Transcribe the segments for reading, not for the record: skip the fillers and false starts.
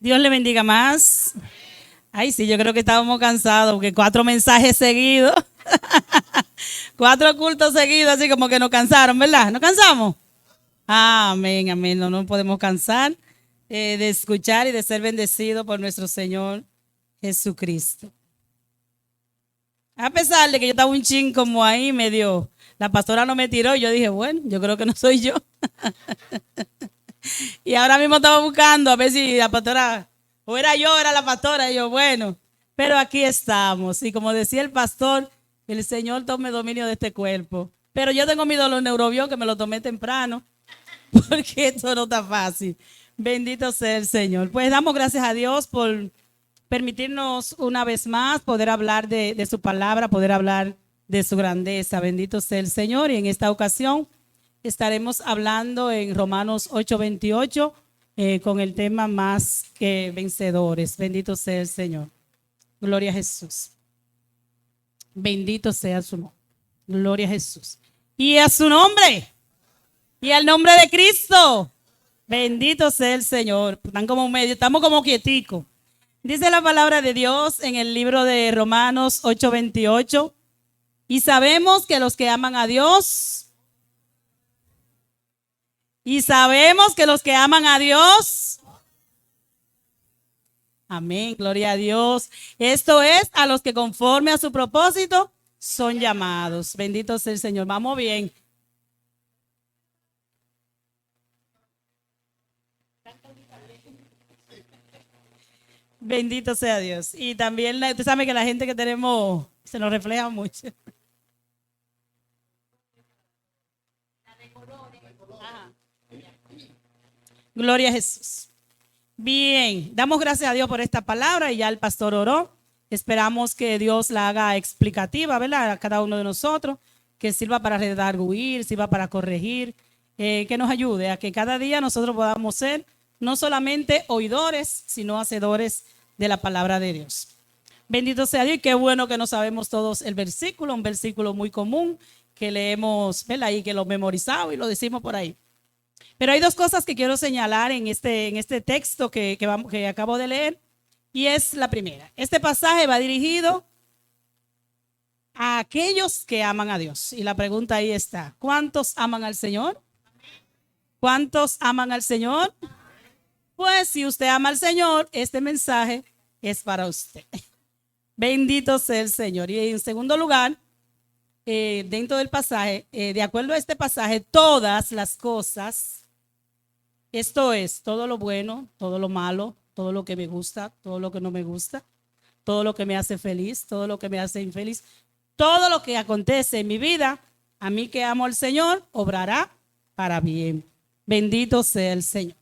Dios le bendiga más. Ay, sí, yo creo que estábamos cansados porque 4 mensajes seguidos, 4 cultos seguidos, así como que nos cansaron, ¿verdad? ¿Nos cansamos? Amén, amén. No nos podemos cansar de escuchar y de ser bendecidos por nuestro Señor Jesucristo. A pesar de que yo estaba un chin como ahí medio, la pastora no me tiró, yo dije, bueno, yo creo que no soy yo. Y ahora mismo estaba buscando a ver si la pastora, o era yo, era la pastora, y yo, bueno, pero aquí estamos. Y como decía el pastor, el Señor tome dominio de este cuerpo. Pero yo tengo mi dolor neurobión que me lo tomé temprano, porque esto no está fácil. Bendito sea el Señor. Pues damos gracias a Dios por permitirnos una vez más poder hablar de su palabra, poder hablar de su grandeza. Bendito sea el Señor. Y en esta ocasión estaremos hablando en Romanos 8:28 con el tema más que vencedores. Bendito sea el Señor. Gloria a Jesús. Bendito sea su nombre. Gloria a Jesús. Y a su nombre. Y al nombre de Cristo. Bendito sea el Señor. Están como medio, estamos como quieticos. Dice la palabra de Dios en el libro de Romanos 8:28. Y sabemos que los que aman a Dios. Y sabemos que los que aman a Dios. Amén, gloria a Dios. Esto es a los que conforme a su propósito son llamados. Bendito sea el Señor. Vamos bien. Bendito sea Dios. Y también usted sabe que la gente que tenemos se nos refleja mucho. Ajá. Gloria a Jesús. Bien, damos gracias a Dios por esta palabra y ya el pastor oró. Esperamos que Dios la haga explicativa, ¿verdad? A cada uno de nosotros, que sirva para redarguir, sirva para corregir, que nos ayude a que cada día nosotros podamos ser no solamente oidores, sino hacedores de la palabra de Dios. Bendito sea Dios y qué bueno que no sabemos todos el versículo, un versículo muy común que leemos, ¿verdad? Y que lo memorizamos y lo decimos por ahí. Pero hay 2 cosas que quiero señalar en este texto que acabo de leer. Y es la primera. Este pasaje va dirigido a aquellos que aman a Dios. Y la pregunta ahí está. ¿Cuántos aman al Señor? ¿Cuántos aman al Señor? Pues si usted ama al Señor, este mensaje es para usted. Bendito sea el Señor. Y en segundo lugar, dentro del pasaje, de acuerdo a este pasaje, todas las cosas, esto es, todo lo bueno, todo lo malo, todo lo que me gusta, todo lo que no me gusta, todo lo que me hace feliz, todo lo que me hace infeliz, todo lo que acontece en mi vida, a mí que amo al Señor, obrará para bien. Bendito sea el Señor.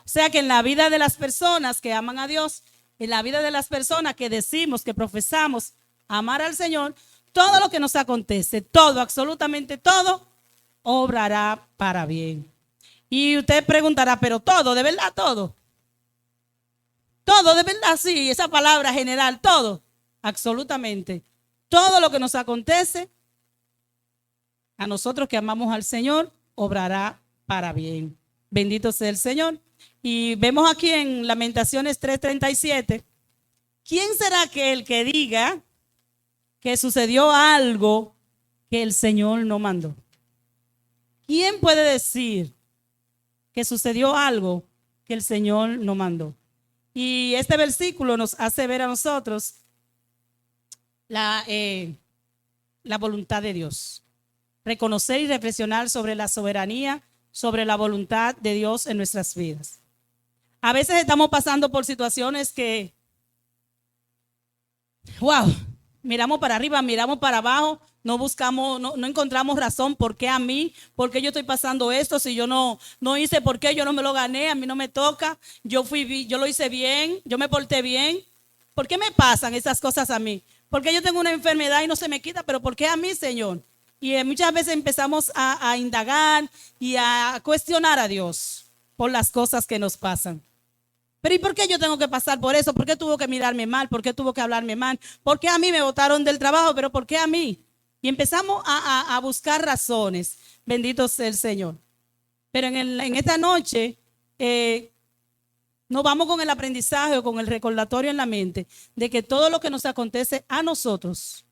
O sea que en la vida de las personas que aman a Dios, en la vida de las personas que decimos, que profesamos amar al Señor, todo lo que nos acontece, todo, absolutamente todo, obrará para bien. Y usted preguntará, pero todo, ¿de verdad todo? Todo, de verdad, sí, esa palabra general, todo, absolutamente. Todo lo que nos acontece, a nosotros que amamos al Señor, obrará para bien. Bendito sea el Señor. Y vemos aquí en Lamentaciones 3:37, ¿quién será aquel que diga que sucedió algo que el Señor no mandó? ¿Quién puede decir que sucedió algo que el Señor no mandó? Y este versículo nos hace ver a nosotros la voluntad de Dios. Reconocer y reflexionar sobre la soberanía, sobre la voluntad de Dios en nuestras vidas. A veces estamos pasando por situaciones que, wow, miramos para arriba, miramos para abajo, no buscamos, no encontramos razón. ¿Por qué a mí? ¿Por qué yo estoy pasando esto? Si yo no hice, ¿por qué yo no me lo gané? A mí no me toca. Yo lo hice bien, yo me porté bien. ¿Por qué me pasan esas cosas a mí? Porque yo tengo una enfermedad y no se me quita, pero ¿por qué a mí, Señor? Y muchas veces empezamos a indagar y a cuestionar a Dios por las cosas que nos pasan. Pero ¿y por qué yo tengo que pasar por eso? ¿Por qué tuvo que mirarme mal? ¿Por qué tuvo que hablarme mal? ¿Por qué a mí me botaron del trabajo? ¿Pero por qué a mí? Y empezamos a buscar razones. Bendito sea el Señor. Pero en esta noche No vamos con el aprendizaje o con el recordatorio en la mente de que todo lo que nos acontece a nosotros,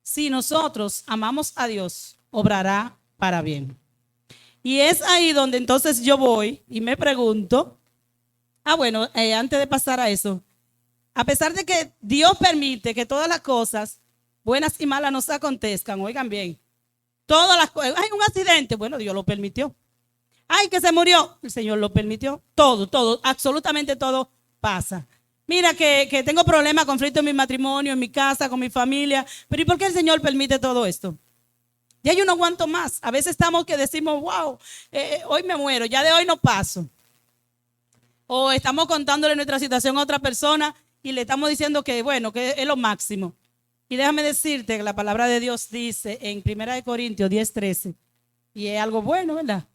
si nosotros amamos a Dios, obrará para bien. Y es ahí donde entonces yo voy y me pregunto, bueno, antes de pasar a eso, a pesar de que Dios permite que todas las cosas buenas y malas nos acontezcan, oigan bien, todas las cosas, hay un accidente, bueno, Dios lo permitió. Ay, que se murió, el Señor lo permitió. Todo, absolutamente todo pasa. Mira que tengo problemas, conflictos en mi matrimonio, en mi casa, con mi familia. Pero ¿y por qué el Señor permite todo esto? Ya yo no aguanto más. A veces estamos que decimos, wow, hoy me muero, ya de hoy no paso. O estamos contándole nuestra situación a otra persona y le estamos diciendo que, bueno, que es lo máximo. Y déjame decirte que la palabra de Dios dice en 1 Corintios 10:13, y es algo bueno, ¿verdad?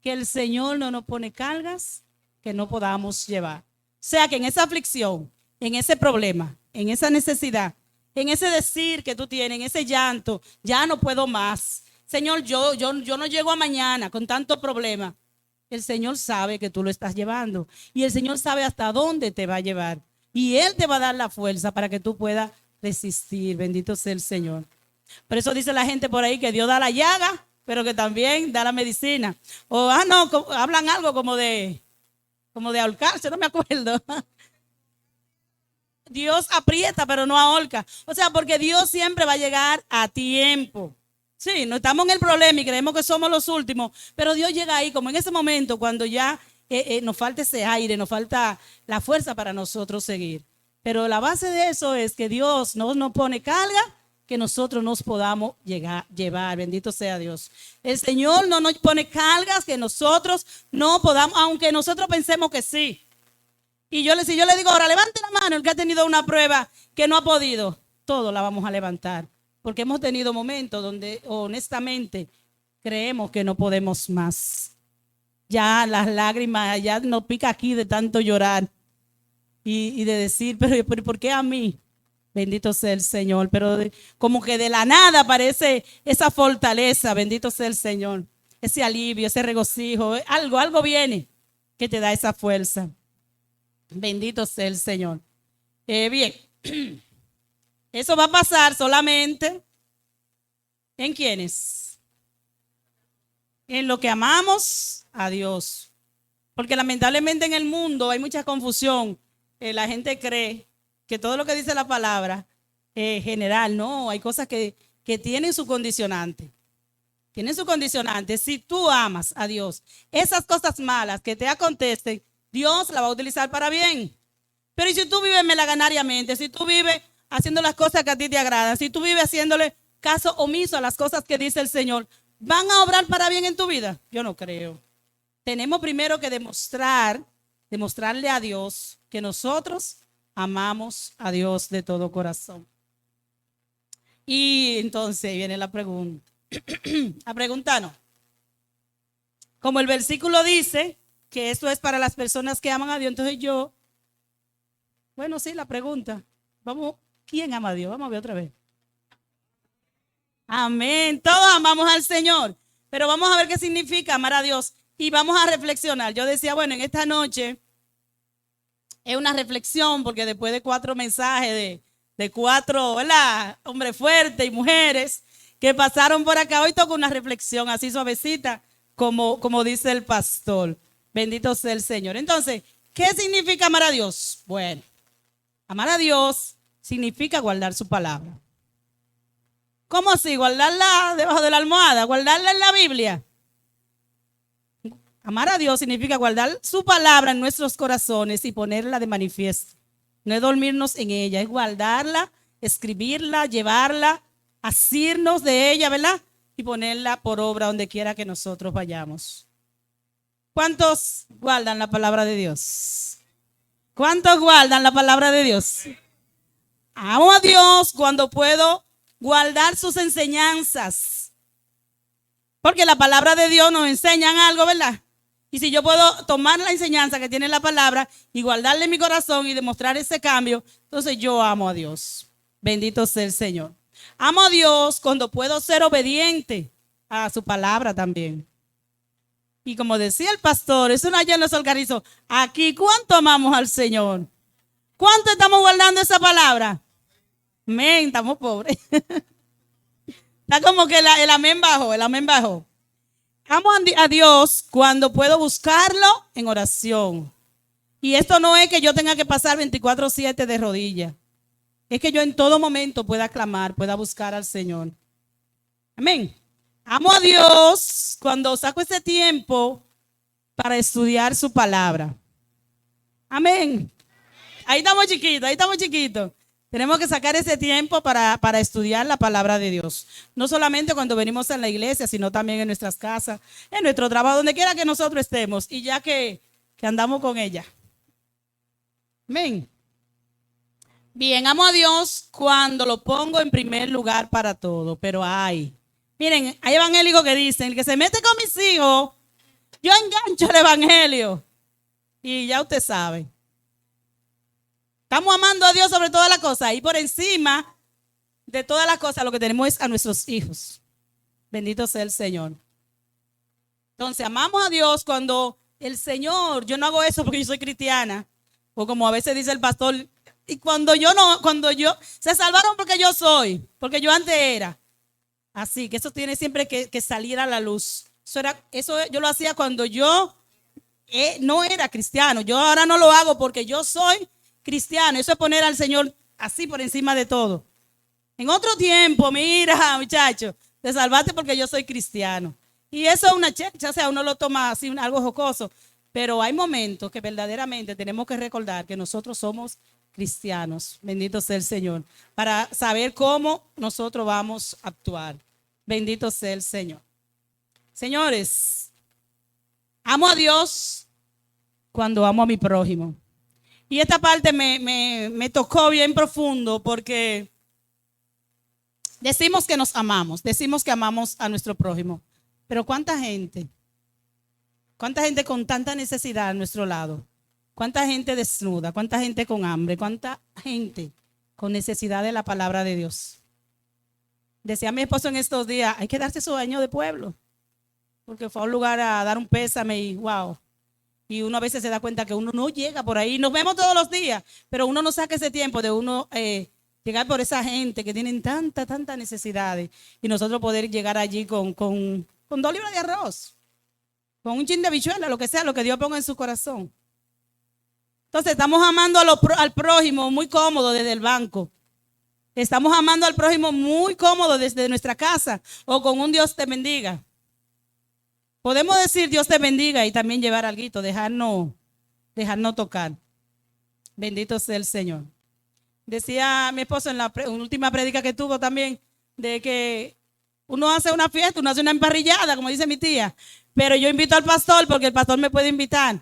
Que el Señor no nos pone cargas que no podamos llevar. O sea que en esa aflicción, en ese problema, en esa necesidad, en ese decir que tú tienes, en ese llanto, ya no puedo más. Señor, yo no llego a mañana con tanto problema. El Señor sabe que tú lo estás llevando y el Señor sabe hasta dónde te va a llevar. Y Él te va a dar la fuerza para que tú puedas resistir. Bendito sea el Señor. Por eso dice la gente por ahí que Dios da la llaga, pero que también da la medicina. O, no, hablan algo como de ahorcarse, no me acuerdo. Dios aprieta, pero no ahorca. O sea, porque Dios siempre va a llegar a tiempo. Sí, no estamos en el problema y creemos que somos los últimos, pero Dios llega ahí, como en ese momento, cuando ya nos falta ese aire, nos falta la fuerza para nosotros seguir. Pero la base de eso es que Dios no nos pone carga que nosotros nos podamos llevar. Bendito sea Dios. El Señor no nos pone cargas que nosotros no podamos, aunque nosotros pensemos que sí. Y si yo le digo ahora, levante la mano el que ha tenido una prueba que no ha podido, todos la vamos a levantar. Porque hemos tenido momentos donde honestamente creemos que no podemos más. Ya las lágrimas, ya nos pica aquí de tanto llorar y de decir, pero ¿por qué a mí? Bendito sea el Señor. Pero como que de la nada aparece esa fortaleza, bendito sea el Señor. Ese alivio, ese regocijo, algo viene que te da esa fuerza. Bendito sea el Señor. Bien. Eso va a pasar solamente ¿en quiénes? En lo que amamos a Dios. Porque lamentablemente en el mundo hay mucha confusión. La gente cree que todo lo que dice la palabra es general. No, hay cosas que tienen su condicionante. Tienen su condicionante. Si tú amas a Dios, esas cosas malas que te acontecen, Dios la va a utilizar para bien. Pero ¿y si tú vives melaganariamente? Si tú vives haciendo las cosas que a ti te agradan, si tú vives haciéndole caso omiso a las cosas que dice el Señor, ¿van a obrar para bien en tu vida? Yo no creo. Tenemos primero que demostrarle a Dios que nosotros amamos a Dios de todo corazón. Y entonces viene la pregunta. La pregunta no. Como el versículo dice que esto es para las personas que aman a Dios, entonces bueno, sí, la pregunta. Vamos, ¿quién ama a Dios? Vamos a ver otra vez. Amén. Todos amamos al Señor. Pero vamos a ver qué significa amar a Dios. Y vamos a reflexionar. Yo decía, bueno, en esta noche es una reflexión porque después de 4 mensajes de 4, ¿verdad? Hombres fuertes y mujeres que pasaron por acá, hoy toca una reflexión así suavecita, como dice el pastor. Bendito sea el Señor. Entonces, ¿qué significa amar a Dios? Bueno, amar a Dios significa guardar su palabra. ¿Cómo así? ¿Guardarla debajo de la almohada? ¿Guardarla en la Biblia? Amar a Dios significa guardar su palabra en nuestros corazones y ponerla de manifiesto. No es dormirnos en ella, es guardarla, escribirla, llevarla, asirnos de ella, ¿verdad? Y ponerla por obra donde quiera que nosotros vayamos. ¿Cuántos guardan la palabra de Dios? ¿Cuántos guardan la palabra de Dios? Amo a Dios cuando puedo guardar sus enseñanzas. Porque la palabra de Dios nos enseña algo, ¿verdad? Y si yo puedo tomar la enseñanza que tiene la palabra y guardarle en mi corazón y demostrar ese cambio, entonces yo amo a Dios. Bendito sea el Señor. Amo a Dios cuando puedo ser obediente a su palabra también. Y como decía el pastor, eso no allá en los organizó. Aquí, ¿cuánto amamos al Señor? ¿Cuánto estamos guardando esa palabra? Amén, estamos pobres. Está como que el amén bajó, el amén bajó. Amo a Dios cuando puedo buscarlo en oración. Y esto no es que yo tenga que pasar 24/7 de rodillas. Es que yo en todo momento pueda clamar, pueda buscar al Señor. Amén. Amo a Dios cuando saco ese tiempo para estudiar su palabra. Amén. Ahí estamos chiquitos, ahí estamos chiquitos. Tenemos que sacar ese tiempo para estudiar la palabra de Dios. No solamente cuando venimos a la iglesia, sino también en nuestras casas, en nuestro trabajo, donde quiera que nosotros estemos. Y ya que andamos con ella. Amén. Bien, amo a Dios cuando lo pongo en primer lugar para todo. Pero miren, hay evangélicos que dicen, el que se mete con mis hijos, yo engancho el evangelio. Y ya usted sabe. Estamos amando a Dios sobre todas las cosas. Y por encima de todas las cosas, lo que tenemos es a nuestros hijos. Bendito sea el Señor. Entonces, amamos a Dios cuando el Señor, yo no hago eso porque yo soy cristiana. O como a veces dice el pastor, y cuando se salvaron porque yo soy, porque yo antes era. Así que eso tiene siempre que salir a la luz. Eso yo lo hacía cuando yo no era cristiano. Yo ahora no lo hago porque yo soy cristiano. Eso es poner al Señor así por encima de todo. En otro tiempo, mira, muchachos, te salvaste porque yo soy cristiano. Y eso es una checha, o sea, uno lo toma así, algo jocoso. Pero hay momentos que verdaderamente tenemos que recordar que nosotros somos cristianos. Bendito sea el Señor. Para saber cómo nosotros vamos a actuar. Bendito sea el Señor. Señores, amo a Dios cuando amo a mi prójimo. Y esta parte me tocó bien profundo porque decimos que nos amamos, decimos que amamos a nuestro prójimo. Pero ¿cuánta gente con tanta necesidad a nuestro lado? ¿Cuánta gente desnuda? ¿Cuánta gente con hambre? ¿Cuánta gente con necesidad de la palabra de Dios? Decía mi esposo en estos días, hay que darse su baño de pueblo. Porque fue a un lugar a dar un pésame y wow. Y uno a veces se da cuenta que uno no llega por ahí. Nos vemos todos los días, pero uno no saca ese tiempo de uno llegar por esa gente que tienen tantas necesidades. Y nosotros poder llegar allí con 2 libras de arroz, con un chin de habichuela, lo que sea, lo que Dios ponga en su corazón. Entonces estamos amando al prójimo muy cómodo desde el banco. Estamos amando al prójimo muy cómodo desde nuestra casa o con un Dios te bendiga. Podemos decir Dios te bendiga y también llevar algo, dejarnos tocar. Bendito sea el Señor. Decía mi esposo en la última prédica que tuvo también, de que uno hace una fiesta, uno hace una emparrillada, como dice mi tía, pero yo invito al pastor porque el pastor me puede invitar.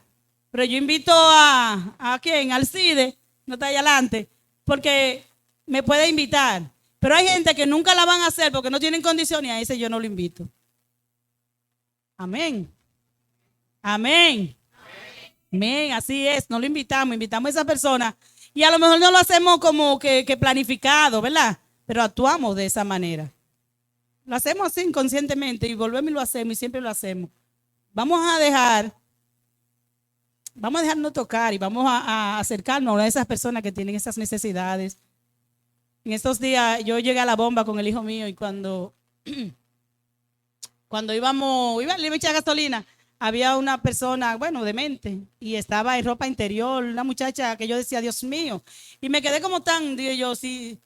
Pero yo invito ¿a quién? Al CIDE, no está ahí adelante, porque me puede invitar. Pero hay gente que nunca la van a hacer porque no tienen condiciones y a ese yo no lo invito. Amén. Amén. Amén, así es, no lo invitamos a esa persona y a lo mejor no lo hacemos como que planificado, ¿verdad? Pero actuamos de esa manera. Lo hacemos así inconscientemente y volvemos y lo hacemos y siempre lo hacemos. Vamos a dejarnos tocar y vamos a acercarnos a esas personas que tienen esas necesidades. En estos días yo llegué a la bomba con el hijo mío y cuando iba a echar gasolina, había una persona, demente, y estaba en ropa interior, una muchacha que yo decía, Dios mío, y me quedé como tan, digo yo, sí.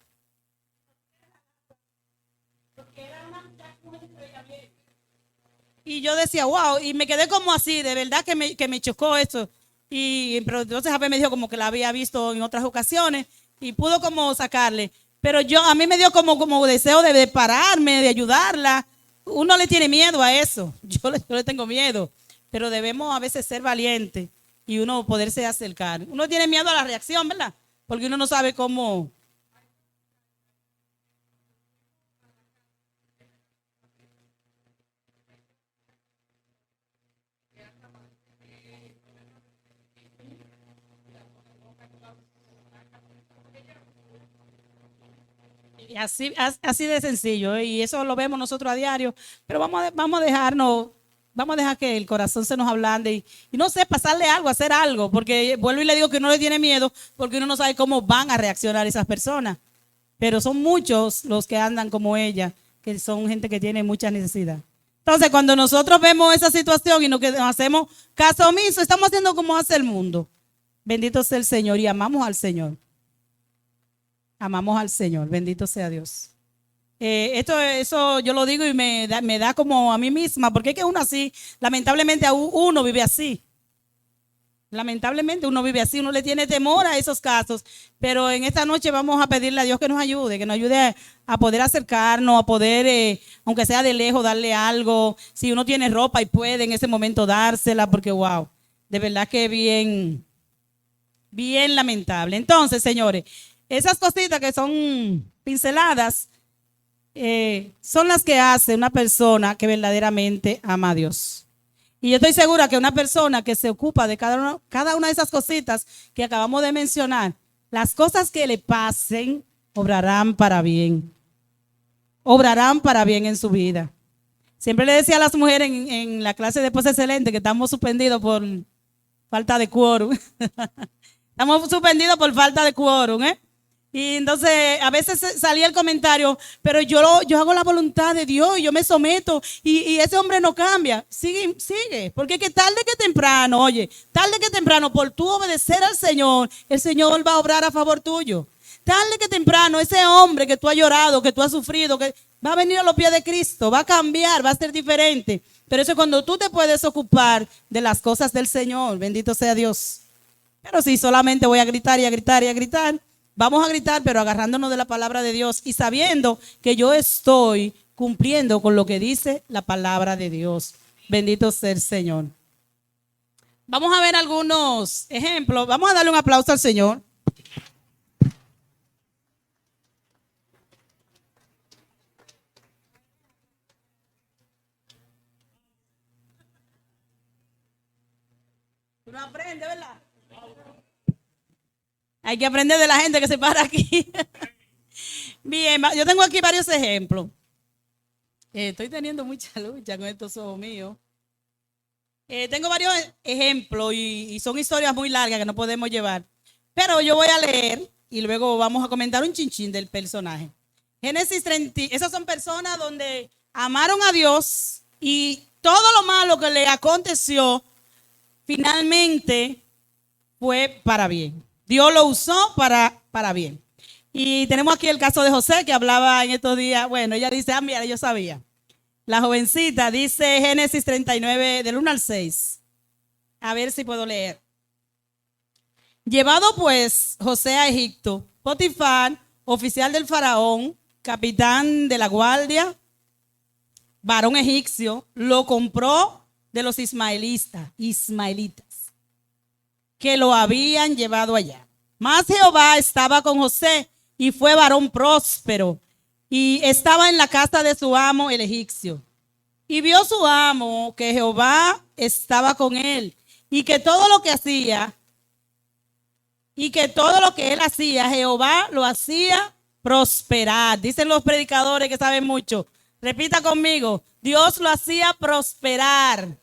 Y yo decía, wow, y me quedé como así, de verdad que me chocó esto. Pero entonces Javier me dijo como que la había visto en otras ocasiones y pudo como sacarle. Pero a mí me dio como deseo de pararme, de ayudarla. Uno le tiene miedo a eso, yo le tengo miedo, pero debemos a veces ser valientes y uno poderse acercar. Uno tiene miedo a la reacción, ¿verdad? Porque uno no sabe cómo. Y así de sencillo, y eso lo vemos nosotros a diario, pero vamos a dejarnos vamos a dejar que el corazón se nos ablande y no sé, pasarle algo, hacer algo, porque vuelvo y le digo que uno le tiene miedo porque uno no sabe cómo van a reaccionar esas personas. Pero son muchos los que andan como ella, que son gente que tiene mucha necesidad. Entonces, cuando nosotros vemos esa situación y nos hacemos caso omiso, estamos haciendo como hace el mundo. Bendito sea el Señor y amamos al Señor. Amamos al Señor, bendito sea Dios. Eso yo lo digo y me da como a mí misma, porque es que uno así, lamentablemente uno vive así. Lamentablemente uno vive así, uno le tiene temor a esos casos, pero en esta noche vamos a pedirle a Dios que nos ayude a poder acercarnos, a poder, aunque sea de lejos, darle algo. Si uno tiene ropa y puede en ese momento dársela, porque wow, de verdad que bien, bien lamentable. Entonces, señores, esas cositas que son pinceladas, son las que hace una persona que verdaderamente ama a Dios. Y yo estoy segura que una persona que se ocupa de cada una de esas cositas que acabamos de mencionar, las cosas que le pasen, obrarán para bien. Obrarán para bien en su vida. Siempre le decía a las mujeres en la clase de Esposa Excelente que estamos suspendidos por falta de quórum. Estamos suspendidos por falta de quórum, Y entonces a veces salía el comentario, pero yo hago la voluntad de Dios y yo me someto y ese hombre no cambia. Sigue, porque es que tarde que temprano, tarde que temprano, por tú obedecer al Señor, el Señor va a obrar a favor tuyo. Tarde que temprano, ese hombre que tú has llorado, que tú has sufrido, que va a venir a los pies de Cristo, va a cambiar, va a ser diferente. Pero eso es cuando tú te puedes ocupar de las cosas del Señor, bendito sea Dios. Pero si solamente voy a gritar y a gritar y a gritar, vamos a gritar, pero agarrándonos de la palabra de Dios y sabiendo que yo estoy cumpliendo con lo que dice la palabra de Dios. Bendito sea el Señor. Vamos a ver algunos ejemplos. Vamos a darle un aplauso al Señor. Uno aprende, ¿verdad? Hay que aprender de la gente que se para aquí. Bien, yo tengo aquí varios ejemplos. Estoy teniendo mucha lucha con estos ojos míos. Tengo varios ejemplos y son historias muy largas que no podemos llevar. Pero yo voy a leer y luego vamos a comentar un chinchín del personaje. Génesis 30, esas son personas donde amaron a Dios y todo lo malo que le aconteció finalmente fue para bien. Dios lo usó para bien. Y tenemos aquí el caso de José que hablaba en estos días. Bueno, ella dice, mira, yo sabía. La jovencita dice Génesis 39 del 1 al 6. A ver si puedo leer. Llevado pues José a Egipto, Potifar, oficial del faraón, capitán de la guardia, varón egipcio, lo compró de los ismaelitas, que lo habían llevado allá. Mas Jehová estaba con José y fue varón próspero y estaba en la casa de su amo el egipcio. Y vio su amo que Jehová estaba con él y que todo lo que hacía él hacía, Jehová lo hacía prosperar. Dicen los predicadores que saben mucho. Repita conmigo, Dios lo hacía prosperar.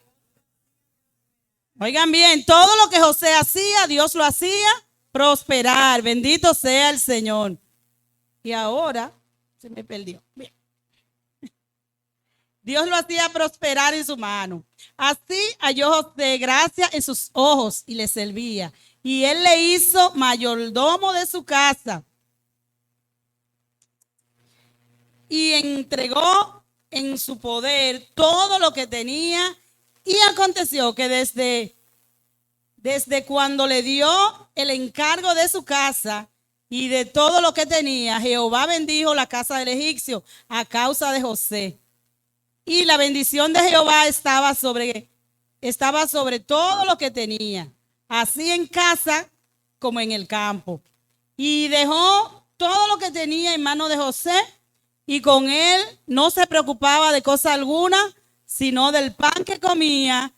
Oigan bien, todo lo que José hacía, Dios lo hacía prosperar. Bendito sea el Señor. Y ahora se me perdió. Bien. Dios lo hacía prosperar en su mano. Así halló José gracia en sus ojos y le servía. Y él le hizo mayordomo de su casa. Y entregó en su poder todo lo que tenía. Y aconteció que desde cuando le dio el encargo de su casa y de todo lo que tenía, Jehová bendijo la casa del egipcio a causa de José. Y la bendición de Jehová estaba sobre todo lo que tenía, así en casa como en el campo. Y dejó todo lo que tenía en manos de José, y con él no se preocupaba de cosa alguna, sino del pan que comía.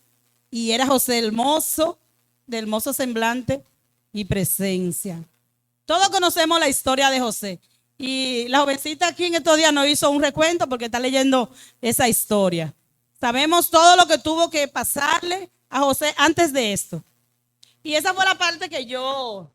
Y era José hermoso, de hermoso semblante y presencia. Todos conocemos la historia de José. Y la jovencita aquí en estos días nos hizo un recuento porque está leyendo esa historia. Sabemos todo lo que tuvo que pasarle a José antes de esto. Y esa fue la parte que yo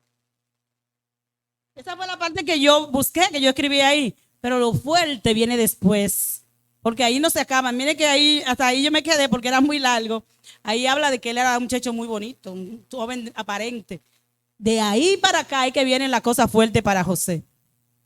busqué, que yo escribí ahí. Pero lo fuerte viene después. Porque ahí no se acaba. Mire que ahí, hasta ahí yo me quedé porque era muy largo. Ahí habla de que él era un muchacho muy bonito, un joven aparente. De ahí para acá es que viene la cosa fuerte para José.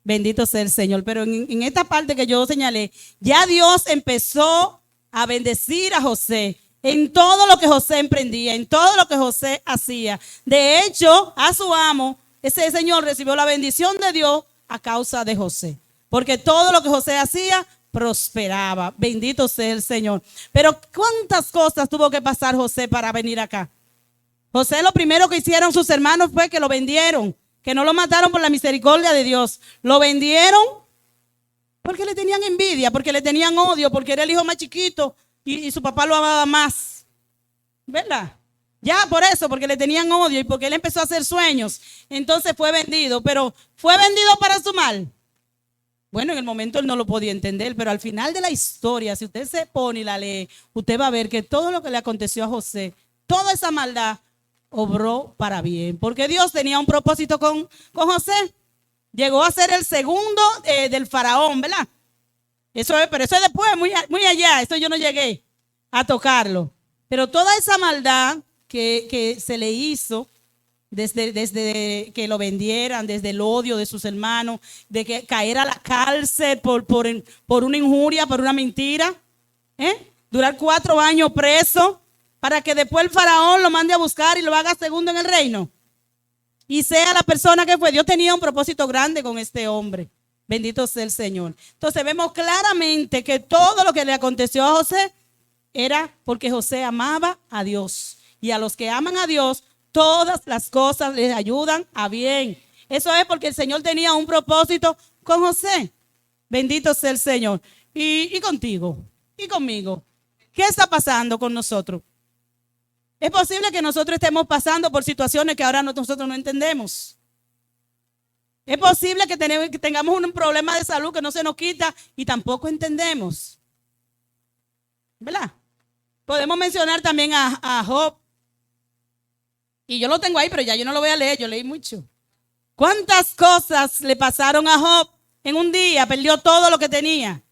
Bendito sea el Señor. Pero en esta parte que yo señalé, ya Dios empezó a bendecir a José en todo lo que José emprendía, en todo lo que José hacía. De hecho, a su amo, ese señor recibió la bendición de Dios a causa de José. Porque todo lo que José hacía prosperaba. Bendito sea el Señor. Pero ¿cuántas cosas tuvo que pasar José para venir acá? José, lo primero que hicieron sus hermanos fue que lo vendieron, que no lo mataron por la misericordia de Dios. Lo vendieron porque le tenían envidia, porque le tenían odio, porque era el hijo más chiquito y su papá lo amaba más. ¿Verdad? Ya por eso, porque le tenían odio y porque él empezó a hacer sueños. Entonces fue vendido, pero ¿fue vendido para su mal? Bueno, en el momento él no lo podía entender, pero al final de la historia, si usted se pone y la lee, usted va a ver que todo lo que le aconteció a José, toda esa maldad, obró para bien. Porque Dios tenía un propósito con José. Llegó a ser el segundo del faraón, ¿verdad? Eso es, pero eso es después, muy allá. Eso yo no llegué a tocarlo. Pero toda esa maldad que se le hizo, desde que lo vendieran, desde el odio de sus hermanos, de que caer a la cárcel por una injuria, por una mentira, durar 4 años preso, para que después el faraón lo mande a buscar y lo haga segundo en el reino. Y sea la persona que fue. Dios tenía un propósito grande con este hombre. Bendito sea el Señor. Entonces vemos claramente que todo lo que le aconteció a José era porque José amaba a Dios. Y a los que aman a Dios, todas las cosas les ayudan a bien. Eso es porque el Señor tenía un propósito con José. Bendito sea el Señor. Y contigo, y conmigo. ¿Qué está pasando con nosotros? Es posible que nosotros estemos pasando por situaciones que ahora nosotros no entendemos. Es posible que tengamos un problema de salud que no se nos quita y tampoco entendemos. ¿Verdad? Podemos mencionar también a Job. Y yo lo tengo ahí, pero ya yo no lo voy a leer, yo leí mucho. ¿Cuántas cosas le pasaron a Job en un día? Perdió todo lo que tenía.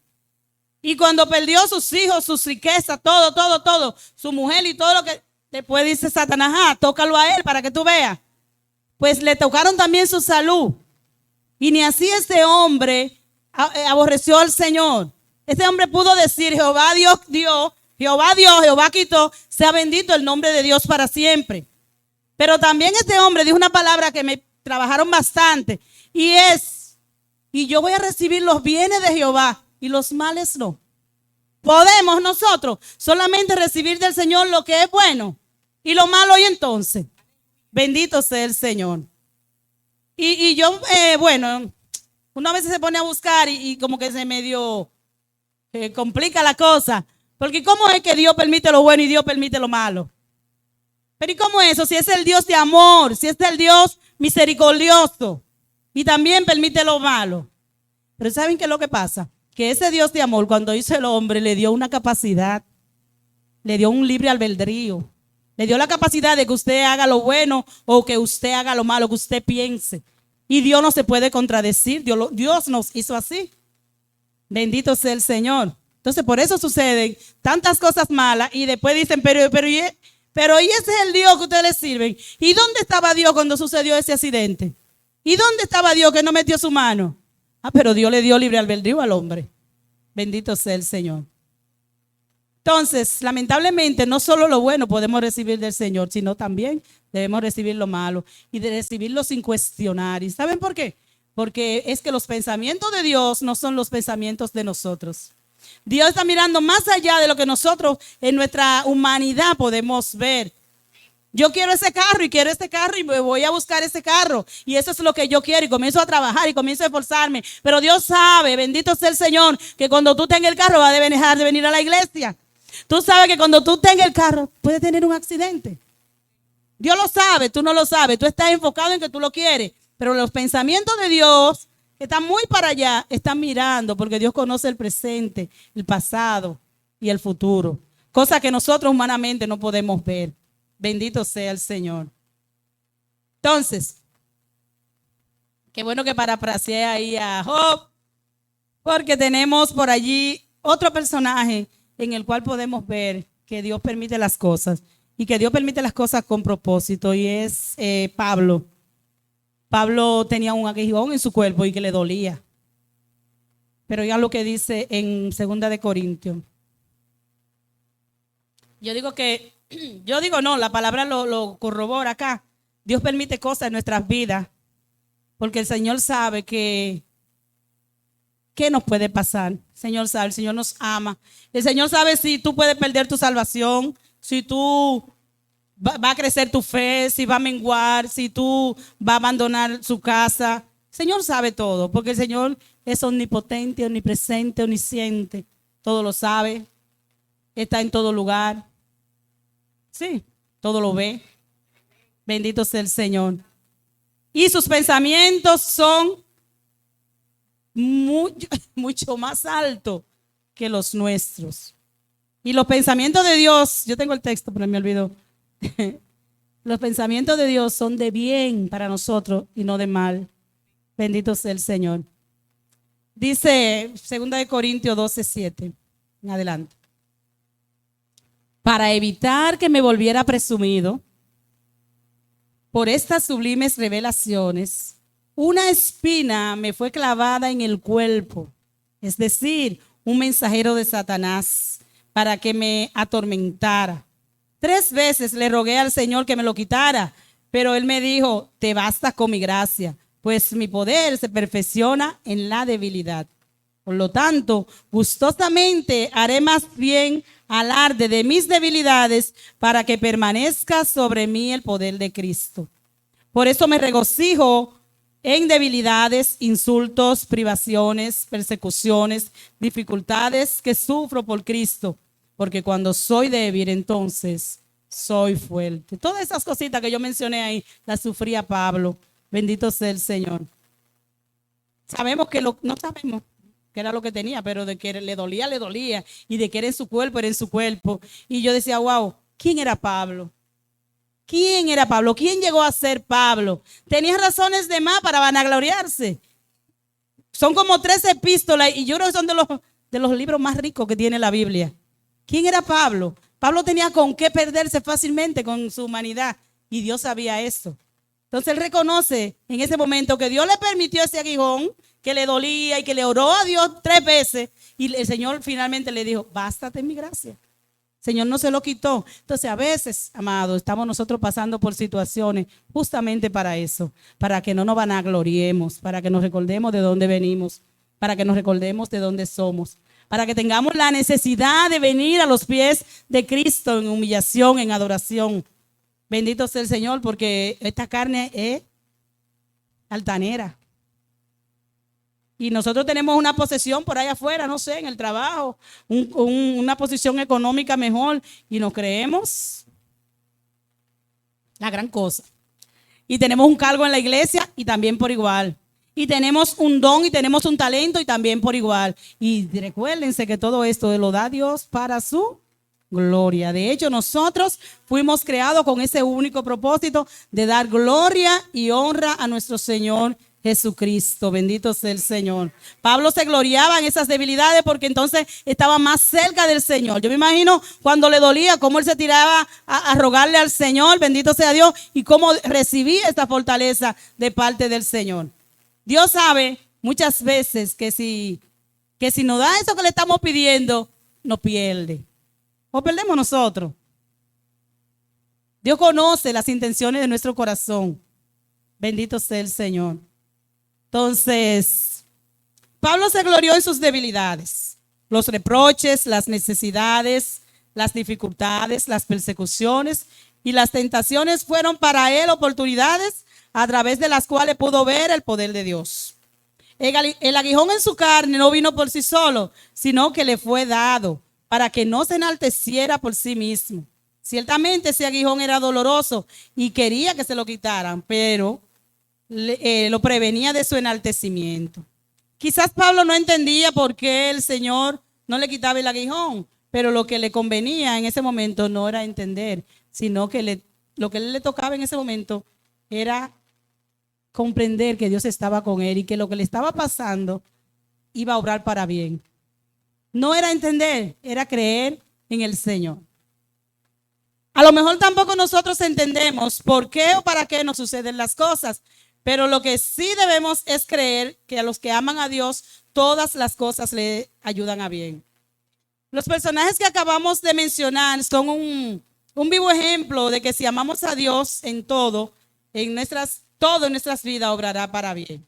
Y cuando perdió sus hijos, sus riquezas, todo, su mujer y todo lo que... Después dice Satanás, tócalo a él para que tú veas. Pues le tocaron también su salud. Y ni así este hombre aborreció al Señor. Este hombre pudo decir, Jehová Dios dio, Jehová dio, Jehová quitó, sea bendito el nombre de Dios para siempre. Pero también este hombre dijo una palabra que me trabajaron bastante. Y yo voy a recibir los bienes de Jehová y los males no. Podemos nosotros solamente recibir del Señor lo que es bueno y lo malo y entonces. Bendito sea el Señor. Y yo, bueno, una vez se pone a buscar y como que se medio complica la cosa. Porque ¿cómo es que Dios permite lo bueno y Dios permite lo malo? Pero ¿y cómo es eso? Si es el Dios de amor, si es el Dios misericordioso y también permite lo malo. Pero ¿saben qué es lo que pasa? Que ese Dios de amor, cuando hizo el hombre, le dio una capacidad, le dio un libre albedrío, le dio la capacidad de que usted haga lo bueno o que usted haga lo malo, que usted piense. Y Dios no se puede contradecir, Dios nos hizo así. Bendito sea el Señor. Entonces por eso suceden tantas cosas malas y después dicen, pero ¿y ese es el Dios que ustedes le sirven? ¿Y dónde estaba Dios cuando sucedió ese accidente? ¿Y dónde estaba Dios que no metió su mano? Pero Dios le dio libre albedrío al hombre. Bendito sea el Señor. Entonces, lamentablemente, no solo lo bueno podemos recibir del Señor, sino también debemos recibir lo malo y de recibirlo sin cuestionar. ¿Y saben por qué? Porque es que los pensamientos de Dios no son los pensamientos de nosotros. Dios está mirando más allá de lo que nosotros en nuestra humanidad podemos ver. Yo quiero ese carro y quiero este carro y me voy a buscar ese carro. Y eso es lo que yo quiero y comienzo a trabajar y comienzo a esforzarme. Pero Dios sabe, bendito sea el Señor, que cuando tú tengas el carro vas a dejar de venir a la iglesia. Tú sabes que cuando tú tengas el carro puedes tener un accidente. Dios lo sabe, tú no lo sabes. Tú estás enfocado en que tú lo quieres. Pero los pensamientos de Dios que están muy para allá están mirando porque Dios conoce el presente, el pasado y el futuro. cosa que nosotros humanamente no podemos ver. Bendito sea el Señor. Entonces, qué bueno que parafraseé ahí a Job, porque tenemos por allí otro personaje en el cual podemos ver que Dios permite las cosas y que Dios permite las cosas con propósito, y es Pablo. Pablo tenía un aguijón en su cuerpo y que le dolía. Pero ya lo que dice en 2 de Corintios. Yo digo no, la palabra lo corrobora acá. Dios permite cosas en nuestras vidas porque el Señor sabe que ¿qué nos puede pasar? El Señor sabe, el Señor nos ama. El Señor sabe si tú puedes perder tu salvación, si tú va a crecer tu fe, si va a menguar, si tú vas a abandonar su casa. El Señor sabe todo, porque el Señor es omnipotente, omnipresente, omnisciente. Todo lo sabe, está en todo lugar. Sí, todo lo ve. Bendito sea el Señor. Y sus pensamientos son mucho más altos que los nuestros. Y los pensamientos de Dios, yo tengo el texto, pero me olvidó. Los pensamientos de Dios son de bien para nosotros y no de mal. Bendito sea el Señor. Dice 2 de Corintios 12:7. En adelante. Para evitar que me volviera presumido por estas sublimes revelaciones, una espina me fue clavada en el cuerpo, es decir, un mensajero de Satanás, para que me atormentara. 3 veces le rogué al Señor que me lo quitara, pero Él me dijo, te basta con mi gracia, pues mi poder se perfecciona en la debilidad. Por lo tanto, gustosamente haré más bien alarde de mis debilidades para que permanezca sobre mí el poder de Cristo. Por eso me regocijo en debilidades, insultos, privaciones, persecuciones, dificultades que sufro por Cristo, porque cuando soy débil, entonces soy fuerte. Todas esas cositas que yo mencioné ahí, las sufría Pablo. Bendito sea el Señor. Sabemos que no sabemos que era lo que tenía, pero de que le dolía, y de que era en su cuerpo, era en su cuerpo. Y yo decía, wow, ¿quién era Pablo? ¿Quién era Pablo? ¿Quién llegó a ser Pablo? Tenía razones de más para vanagloriarse. Son como 13 epístolas y yo creo que son de los libros más ricos que tiene la Biblia. ¿Quién era Pablo? Pablo tenía con qué perderse fácilmente con su humanidad y Dios sabía eso. Entonces él reconoce en ese momento que Dios le permitió ese aguijón que le dolía y que le oró a Dios 3 veces y el Señor finalmente le dijo, bástate en mi gracia. Señor no se lo quitó. Entonces a veces, amados, estamos nosotros pasando por situaciones justamente para eso, para que no nos vanagloriemos, para que nos recordemos de dónde venimos, para que nos recordemos de dónde somos, para que tengamos la necesidad de venir a los pies de Cristo en humillación, en adoración. Bendito sea el Señor, porque esta carne es altanera. Y nosotros tenemos una posesión por allá afuera, no sé, en el trabajo, una posición económica mejor y nos creemos la gran cosa. Y tenemos un cargo en la iglesia y también por igual. Y tenemos un don y tenemos un talento y también por igual. Y recuérdense que todo esto lo da Dios para su gloria. De hecho, nosotros fuimos creados con ese único propósito de dar gloria y honra a nuestro Señor Jesucristo. Bendito sea el Señor. Pablo se gloriaba en esas debilidades porque entonces estaba más cerca del Señor. Yo me imagino cuando le dolía, cómo él se tiraba a rogarle al Señor, bendito sea Dios, y cómo recibía esta fortaleza de parte del Señor. Dios sabe muchas veces que si nos da eso que le estamos pidiendo, nos pierde. O perdemos nosotros. Dios conoce las intenciones de nuestro corazón. Bendito sea el Señor. Entonces, Pablo se glorió en sus debilidades, los reproches, las necesidades, las dificultades, las persecuciones y las tentaciones fueron para él oportunidades a través de las cuales pudo ver el poder de Dios. El aguijón en su carne no vino por sí solo, sino que le fue dado para que no se enalteciera por sí mismo. Ciertamente ese aguijón era doloroso y quería que se lo quitaran, pero lo prevenía de su enaltecimiento. Quizás Pablo no entendía por qué el Señor no le quitaba el aguijón, pero lo que le convenía en ese momento no era entender, sino que lo que le tocaba en ese momento era comprender que Dios estaba con él y que lo que le estaba pasando iba a obrar para bien. No era entender, era creer en el Señor. A lo mejor tampoco nosotros entendemos por qué o para qué nos suceden las cosas, pero lo que sí debemos es creer que a los que aman a Dios, todas las cosas le ayudan a bien. Los personajes que acabamos de mencionar son un vivo ejemplo de que si amamos a Dios en todo en nuestras vidas obrará para bien.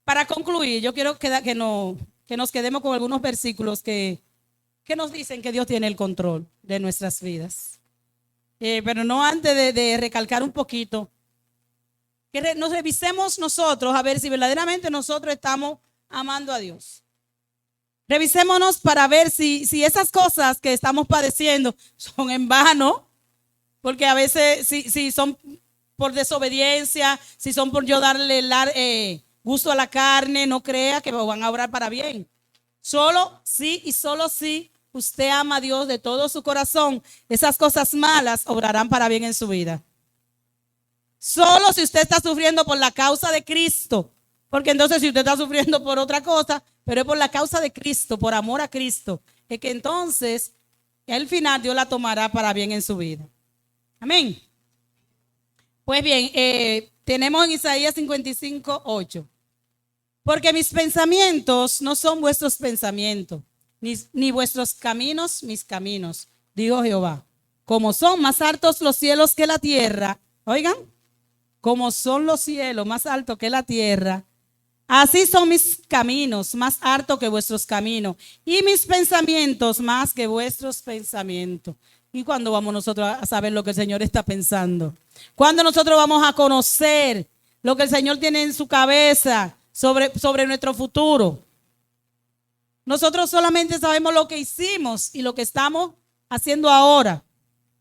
Para concluir, yo quiero que nos quedemos con algunos versículos que nos dicen que Dios tiene el control de nuestras vidas. Pero no antes de recalcar un poquito, que nos revisemos nosotros a ver si verdaderamente nosotros estamos amando a Dios. Revisémonos para ver si esas cosas que estamos padeciendo son en vano, porque a veces si son por desobediencia, si son por yo darle gusto a la carne, no crea que van a obrar para bien. Solo sí y solo sí usted ama a Dios de todo su corazón, esas cosas malas obrarán para bien en su vida. Solo si usted está sufriendo por la causa de Cristo, porque entonces si usted está sufriendo por otra cosa, pero es por la causa de Cristo, por amor a Cristo, es que entonces al final Dios la tomará para bien en su vida. Amén. Pues bien, tenemos en Isaías 55:8. Porque mis pensamientos no son vuestros pensamientos, ni vuestros caminos mis caminos, dijo Jehová. Como son más altos los cielos que la tierra, oigan, como son los cielos más altos que la tierra, así son mis caminos más altos que vuestros caminos, y mis pensamientos más que vuestros pensamientos. ¿Y cuándo vamos nosotros a saber lo que el Señor está pensando? ¿Cuándo nosotros vamos a conocer lo que el Señor tiene en su cabeza sobre nuestro futuro? Nosotros solamente sabemos lo que hicimos y lo que estamos haciendo ahora.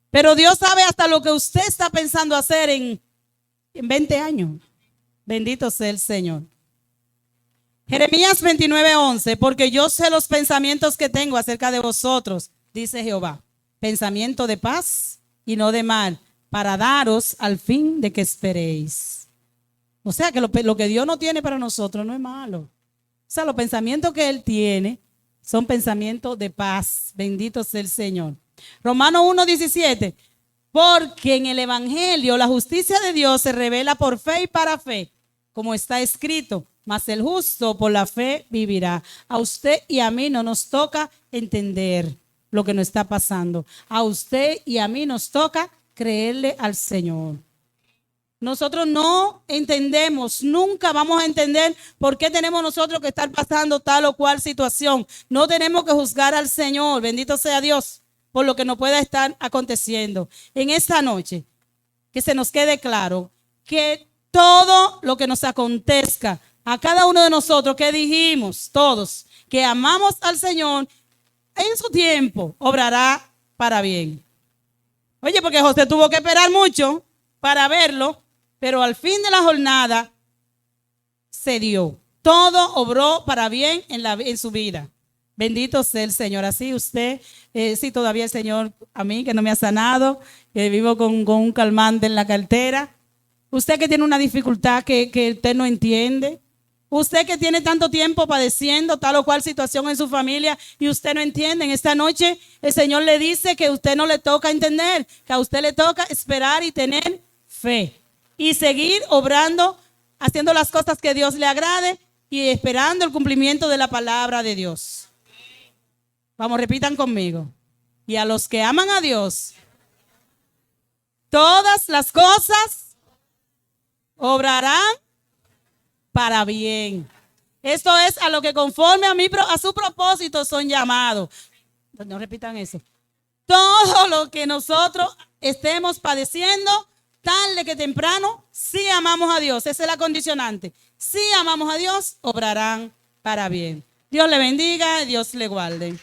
Pero Dios sabe hasta lo que usted está pensando hacer en 20 años. Bendito sea el Señor. Jeremías 29:11. Porque yo sé los pensamientos que tengo acerca de vosotros, dice Jehová. Pensamiento de paz y no de mal, para daros al fin de que esperéis. O sea que lo que Dios no tiene para nosotros no es malo. O sea, los pensamientos que Él tiene son pensamientos de paz. Bendito sea el Señor. Romanos 1:17. Porque en el Evangelio la justicia de Dios se revela por fe y para fe, como está escrito. Mas el justo por la fe vivirá. A usted y a mí no nos toca entender lo que nos está pasando. A usted y a mí nos toca creerle al Señor. Nosotros no entendemos, nunca vamos a entender por qué tenemos nosotros que estar pasando tal o cual situación. No tenemos que juzgar al Señor, bendito sea Dios, por lo que nos pueda estar aconteciendo. En esta noche, que se nos quede claro que todo lo que nos acontezca a cada uno de nosotros que dijimos, todos, que amamos al Señor, en su tiempo obrará para bien. Oye, porque José tuvo que esperar mucho para verlo, pero al fin de la jornada se dio. Todo obró para bien en su vida. Bendito sea el Señor. Así usted, si todavía el Señor, a mí que no me ha sanado, que vivo con un calmante en la cartera. Usted que tiene una dificultad que usted no entiende. Usted que tiene tanto tiempo padeciendo tal o cual situación en su familia y usted no entiende. En esta noche el Señor le dice que a usted no le toca entender, que a usted le toca esperar y tener fe. Y seguir obrando, haciendo las cosas que Dios le agrade y esperando el cumplimiento de la palabra de Dios. Vamos, repitan conmigo. Y a los que aman a Dios, todas las cosas obrarán para bien. Esto es a lo que conforme a su propósito son llamados. No repitan eso. Todo lo que nosotros estemos padeciendo, tarde que temprano, si amamos a Dios, esa es la condicionante. Si amamos a Dios, obrarán para bien. Dios le bendiga, Dios le guarde.